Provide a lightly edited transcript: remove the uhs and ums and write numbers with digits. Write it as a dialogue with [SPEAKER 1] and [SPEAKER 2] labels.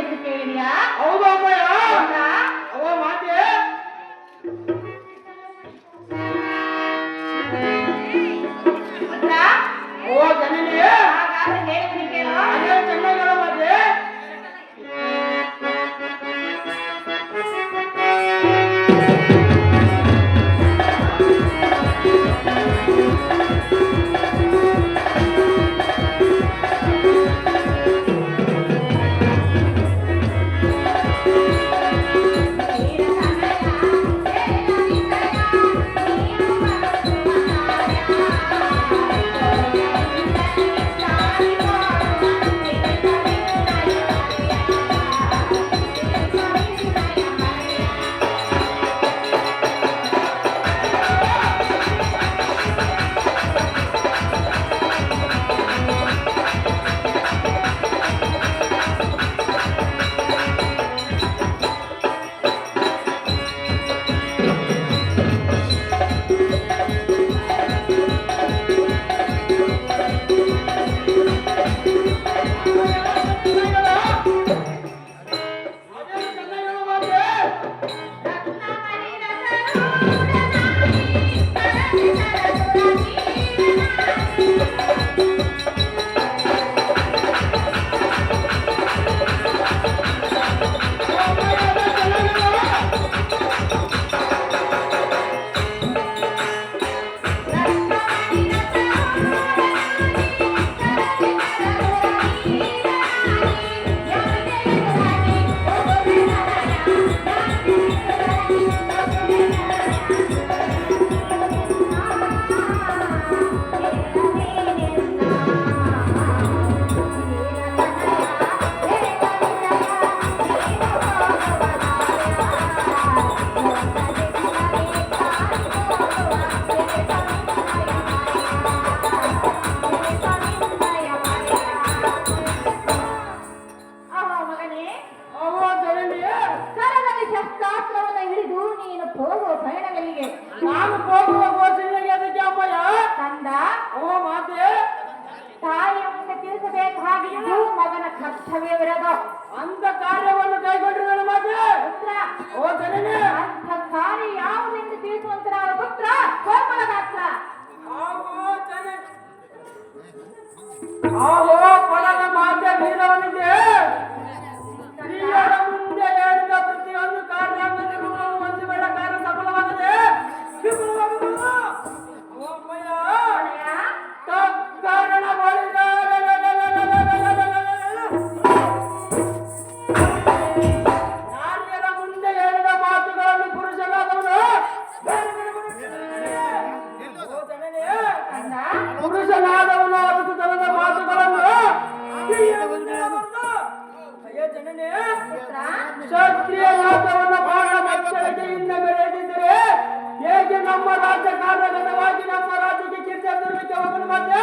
[SPEAKER 1] ಹೆಸರು ಕೇಳಿದ್ಯಾ?
[SPEAKER 2] ಹೌದು ಅಮ್ಮಯ್ಯ. ಅವ್ವ ಮಾತೆ. ಅವ್ವ ಜನನಿ.
[SPEAKER 1] ಹಾಗಾದ್ರೆ ಹೇಳುವುದನ್ನು ಕೇಳು.
[SPEAKER 2] ಅದೇ ಚೆನ್ನಾಗಿ ಹೇಳೋ ಮಾತೆ. ನಾನು ಹೋಗುವ ಗೋಚರಿಗೆ ಅದಕ್ಕೆ ಅಮ್ಮಯ್ಯ.
[SPEAKER 1] ತಂದ
[SPEAKER 2] ಅವ್ವ ಮಾತೆ.
[SPEAKER 1] ತಾಯಿಯ ಮುಂದೆ ತಿಳಿಸಬೇಕಾಗಿದ್ದು ಮಗನ ಕರ್ತವ್ಯವಿರೋದು.
[SPEAKER 2] ಅಂತ ಕಾರ್ಯವನ್ನು ಕೈಗೊಂಡಿರುವನು ಮಾತೆ. ಓ ಜನನಿ.
[SPEAKER 1] ಅಂಥ ಕಾರ್ಯ ಯಾವುದೆಂದು ತಿಳಿಸುವಂತರ ಪುತ್ರ ಕೋಮಲದಾತ್ರ.
[SPEAKER 2] ಆಹೋ ಪಡದ ಮಾತೆ ಬೀರವನಿಗೆ ಸ್ತ್ರೀಯರ ಮುಂದೆ ಹೇಳಿದ ಪ್ರತಿಯೊಂದು ಕಾರ್ಯಾಂಗದಲ್ಲೂ ಒಂದು ವೇಳೆ ಕಾರ್ಯ ಸಫಲವಾಗದೆ ಕಾರಣ ಮಾಡಿದ ನಾರ್ಯರ ಮುಂದೆ ಹೇಳಿದ ಮಾತುಗಳನ್ನು ಪುರುಷನಾದವನು ಪುರುಷನಾದವನು ಅರಸುತನದ ಮಾತುಗಳನ್ನು ಜನನೇ ಕ್ಷತ್ರಿಯನಾದವನ ಬಾಣ ಮಚ್ಚಳಿಕೆಯಿಂದ ಮೆರೆದಿದ್ದರೆ ಹೇಗೆ ನಮ್ಮ ರಾಜ್ಯ ಕಾರ್ಯಗತವಾಗಿ ನಮ್ಮ ರಾಜ್ಯಕ್ಕೆ ಕೀರ್ತಿ ತರಲಿಕ್ಕೆ ಹೋಗಲು ಮತ್ತೆ